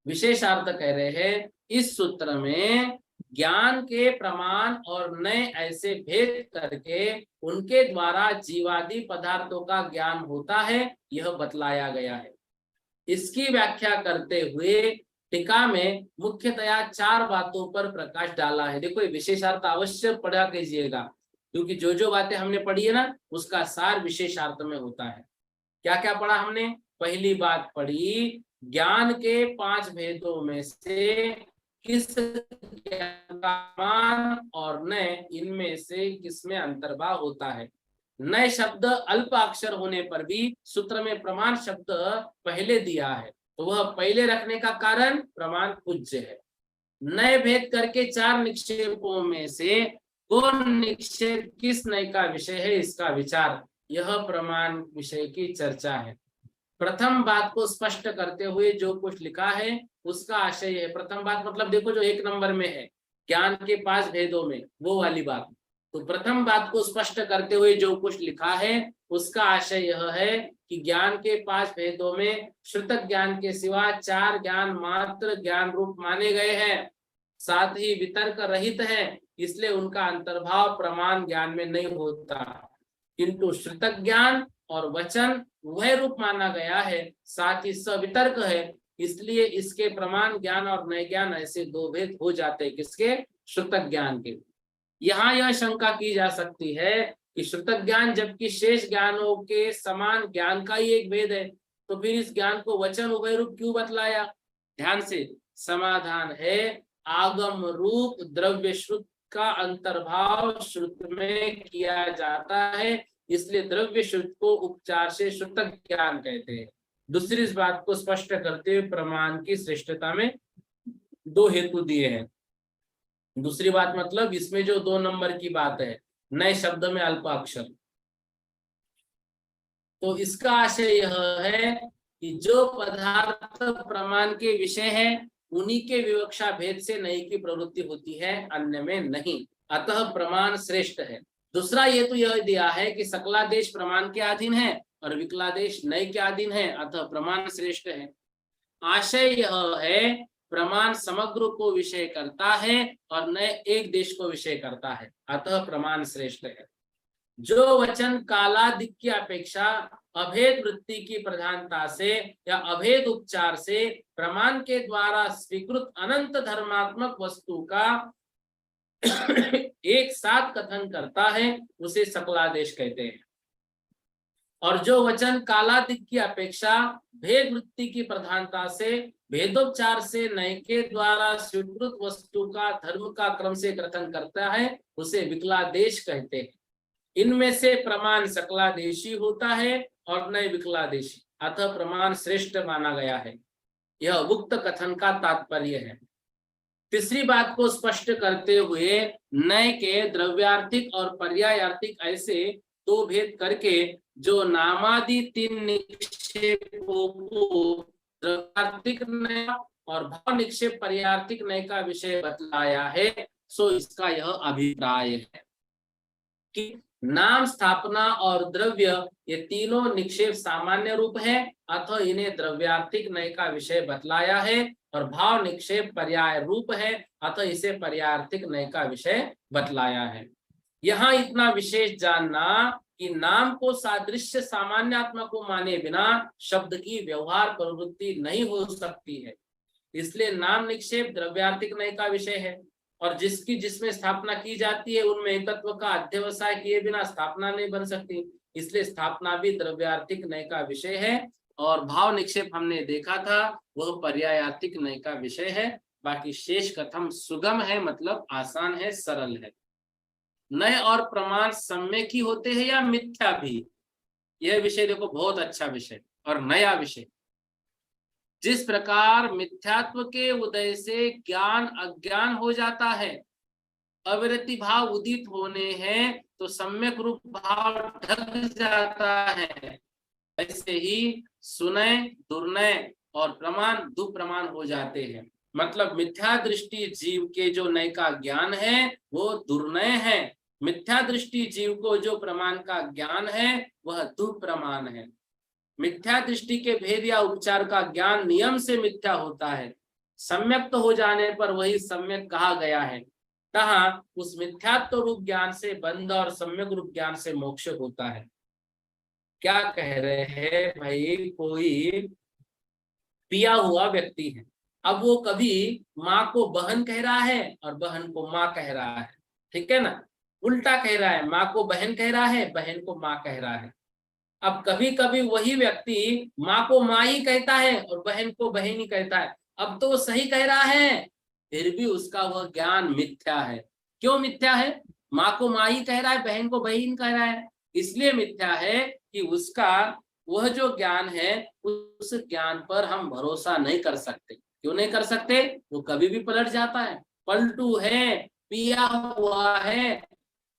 विशेषार्थ कह रहे हैं इस सूत्र में ज्ञान के प्रमाण और नय ऐसे भेद करके उनके द्वारा जीवादि पदार्थों का ज्ञान होता है, यह बतलाया गया है। इसकी व्याख्या करते हुए टीका में मुख्यतया 4 बातों पर प्रकाश डाला है। देखो ये विशेषार्थ अवश्य पढ़ा कीजिएगा, क्योंकि जो जो बातें हमने पढ़ी है ना, उसका सार विशेषार्थ में होता है। क्या क्या पढ़ा हमने? पहली बात पढ़ी, ज्ञान के 5 भेदों में से किस ज्ञान का प्रमाण और नय, इनमें से किसमें अंतर्भाव होता है। नय शब्द अल्प अक्षर होने पर भी सूत्र में प्रमाण शब्द पहले दिया है, तो वह पहले रखने का कारण प्रमाण पूज्य है। नय भेद करके 4 निक्षेपों में से कौन निक्षेप किस नय का विषय है, इसका विचार, यह प्रमाण विषय की चर्चा है। प्रथम बात को स्पष्ट करते हुए जो कुछ लिखा है उसका आशय है। प्रथम बात मतलब देखो जो 1 नंबर में है, ज्ञान के 5 भेदों में, वो वाली बात। तो प्रथम बात को स्पष्ट करते हुए जो कुछ लिखा है उसका आशय यह है कि ज्ञान के 5 भेदों में श्रुतक ज्ञान के सिवा 4 ज्ञान मात्र ज्ञान रूप माने गए हैं, साथ ही वितर्क रहित है, इसलिए उनका अंतर्भाव प्रमाण ज्ञान में नहीं होता। किंतु श्रुतक ज्ञान और वचन वह रूप माना गया है, साथ ही सवितर्क है, इसलिए इसके प्रमाण ज्ञान और नय ज्ञान ऐसे 2 भेद हो जाते हैं। किसके? श्रुतक ज्ञान के। यहाँ यह शंका की जा सकती है कि श्रुतक ज्ञान जबकि शेष ज्ञानों के समान ज्ञान का ही एक भेद है, तो फिर इस ज्ञान को वचन उभय रूप क्यों बतलाया? ध्यान से, समाधान है आगम रूप द्रव्य श्रुत का अंतर्भाव श्रुत में किया जाता है, इसलिए द्रव्य श्रुत को उपचार से श्रुतक ज्ञान कहते हैं। दूसरी इस बात को स्पष्ट करते हुए प्रमाण की श्रेष्ठता में 2 हेतु दिए हैं। दूसरी बात मतलब इसमें जो 2 नंबर की बात है, नए शब्द में अल्पाक्षर, तो इसका आशय यह है कि जो पदार्थ प्रमाण के विषय है उन्हीं के विवक्षा भेद से नई की प्रवृत्ति होती है, अन्य में नहीं, अतः प्रमाण श्रेष्ठ है। दूसरा ये तो यह दिया है कि सकलादेश प्रमाण के अधीन है और विकलादेश नए के अधीन है, अतः प्रमाण श्रेष्ठ है। आशय यह है प्रमाण समग्र को विषय करता है और नए एक देश को विषय करता है, अतः प्रमाण श्रेष्ठ है। जो वचन कालादिक की अपेक्षा अभेद वृत्ति की प्रधानता से या अभेद उपचार से प्रमाण के द्वारा स्वीकृत अनंत धर्मात्मक वस्तु का एक साथ कथन करता है उसे सकलादेश कहते हैं। और जो वचन कालादिक की अपेक्षा भेद वृत्ति की प्रधानता से भेदोपचार से नए के द्वारा स्वीकृत वस्तु का धर्म का क्रम से कथन करता है उसे विकलादेश कहते हैं। इनमें से प्रमाण सकलादेशी होता है और नए विकलादेशी, अतः प्रमाण श्रेष्ठ माना गया है। यह उक्त कथन का तात्पर्य है। तीसरी बात को स्पष्ट करते हुए नए के द्रव्यार्थिक और पर्यायार्थिक ऐसे 2 भेद करके जो नामादि 3 निक्षेपों को द्रव्यार्थिक नय और भाव निक्षेप पर्यार्थिक नय का विषय बतलाया है, सो इसका यह अभिप्राय है कि नाम, स्थापना और द्रव्य ये तीनों निक्षेप सामान्य रूप है, अतः इन्हें द्रव्यार्थिक नय का विषय बतलाया है, और भाव निक्षेप पर्याय रूप है, अतः इसे पर्यार्थिक नय का विषय बतलाया है। यहाँ इतना विशेष जानना कि नाम को सादृश्य सामान्यात्मक को माने बिना शब्द की व्यवहार प्रवृत्ति नहीं हो सकती है, इसलिए नाम निक्षेप द्रव्यार्थिक नय का विषय है, और जिसमें स्थापना की जाती है उनमें एकत्व का अध्यवसाय किए बिना स्थापना नहीं बन सकती, इसलिए स्थापना भी द्रव्यार्थिक नय का विषय है। और भाव निक्षेप हमने देखा था वह पर्यायार्थिक नय का विषय है। बाकी शेष कथन सुगम है, मतलब आसान है, सरल है। नय और प्रमाण सम्यक ही होते हैं या मिथ्या भी, यह विषय देखो बहुत अच्छा विषय और नया विषय। जिस प्रकार मिथ्यात्व के उदय से ज्ञान अज्ञान हो जाता है, अविरति भाव उदित होने हैं तो सम्यक रूप भाव ढक जाता है, ऐसे ही सुनय, दुर्नय और प्रमाण दुप्रमाण हो जाते हैं। मतलब मिथ्या दृष्टि जीव के जो नय का ज्ञान है वो दुर्नय है, मिथ्या दृष्टि जीव को जो प्रमाण का ज्ञान है वह दुप्रमाण है। मिथ्या दृष्टि के भेद या उपचार का ज्ञान नियम से मिथ्या होता है, सम्यक्त हो जाने पर वही सम्यक कहा गया है। तहाँ उस मिथ्यात्व रूप ज्ञान से बंध और सम्यक रूप ज्ञान से मोक्ष होता है। क्या कह रहे हैं भाई, कोई पिया हुआ व्यक्ति है, अब वो कभी माँ को बहन कह रहा है और बहन को माँ कह रहा है, ठीक है ना, उल्टा कह रहा है, माँ को बहन कह रहा है, बहन को माँ कह रहा है। अब कभी कभी वही व्यक्ति माँ को माँ ही कहता है और बहन को बहन ही कहता है। अब तो वो सही कह रहा है, फिर भी उसका वह ज्ञान मिथ्या है। क्यों मिथ्या है? माँ को माँ ही कह रहा है, बहन को बहन कह रहा है, इसलिए मिथ्या है कि उसका वह जो ज्ञान है उस ज्ञान पर हम भरोसा नहीं कर सकते। क्यों नहीं कर सकते? वो कभी भी पलट जाता है, पलटू है, पिया हुआ है,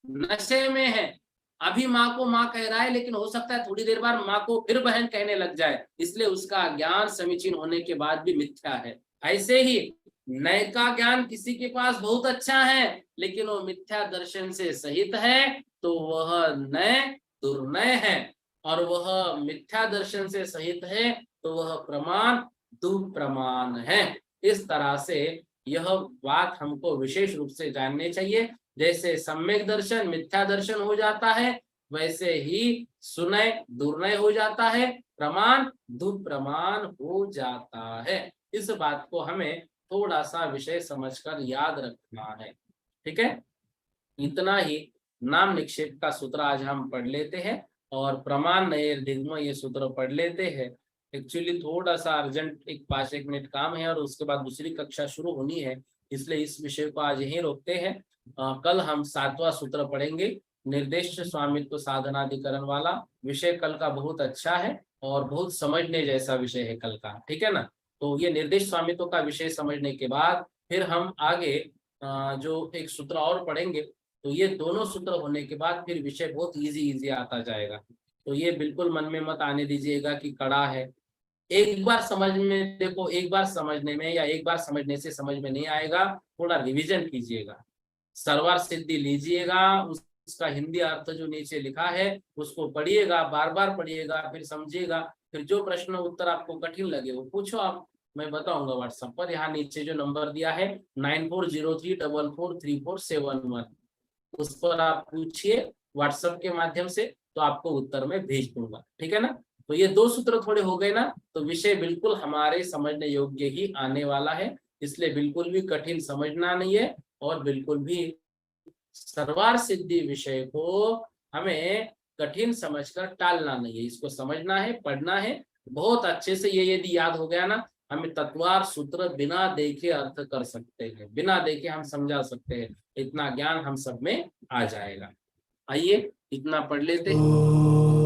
नशे में है। अभी माँ को माँ कह रहा है, लेकिन हो सकता है थोड़ी देर बाद माँ को फिर बहन कहने लग जाए, इसलिए उसका ज्ञान समीचीन होने के बाद भी मिथ्या है। ऐसे ही नय का ज्ञान किसी के पास बहुत अच्छा है, लेकिन वो मिथ्या दर्शन से सहित है, तो वह नय दुर्नय है, और वह मिथ्या दर्शन से सहित है, तो वह प्रमाण दुप्रमाण है। इस तरह से यह बात हमको विशेष रूप से जाननी चाहिए। जैसे सम्यक दर्शन मिथ्या दर्शन हो जाता है, वैसे ही सुनय दुर्नय हो जाता है, प्रमाण दुप्रमाण हो जाता है। इस बात को हमें थोड़ा सा विषय समझकर याद रखना है। ठीक है, इतना ही नाम निक्षेप का सूत्र आज हम पढ़ लेते हैं, और प्रमाण नये दिग्म ये सूत्र पढ़ लेते हैं। एक्चुअली थोड़ा सा अर्जेंट एक 5-1 मिनट काम है, और उसके बाद दूसरी कक्षा शुरू होनी है, इसलिए इस विषय को आज यहीं रोकते हैं। कल हम 7वां सूत्र पढ़ेंगे, निर्देश स्वामित्व साधनाधिकरण वाला विषय कल का बहुत अच्छा है और बहुत समझने जैसा विषय है कल का। ठीक है ना? तो ये निर्देश स्वामित्व का विषय समझने के बाद फिर हम आगे जो एक सूत्र और पढ़ेंगे, तो ये दोनों सूत्र होने के बाद फिर विषय बहुत इजी आता जाएगा। तो ये बिल्कुल मन में मत आने दीजिएगा कि कड़ा है। एक बार समझ में देखो, एक बार समझने में या एक बार समझने से समझ में नहीं आएगा, थोड़ा रिवीजन कीजिएगा, सर्वार सिद्धि लीजिएगा, उसका हिंदी अर्थ जो नीचे लिखा है उसको पढ़िएगा, बार बार पढ़िएगा, फिर समझिएगा। फिर जो प्रश्न उत्तर आपको कठिन लगे वो पूछो आप, मैं बताऊंगा व्हाट्सएप पर। यहाँ नीचे जो नंबर दिया है 9403443471, उस पर आप पूछिए व्हाट्सएप के माध्यम से, तो आपको उत्तर मैं भेज दूंगा। ठीक है ना? तो ये 2 सूत्र थोड़े हो गए ना, तो विषय बिल्कुल हमारे समझने योग्य ही आने वाला है, इसलिए बिल्कुल भी कठिन समझना नहीं है, और बिल्कुल भी सर्वार सिद्धि विषय को हमें कठिन समझकर टालना नहीं है। इसको समझना है, पढ़ना है बहुत अच्छे से। ये यदि याद हो गया ना, हमें तत्वार सूत्र बिना देखे अर्थ कर सकते हैं, बिना देखे हम समझा सकते हैं, इतना ज्ञान हम सब में आ जाएगा। आइए इतना पढ़ लेते हैं।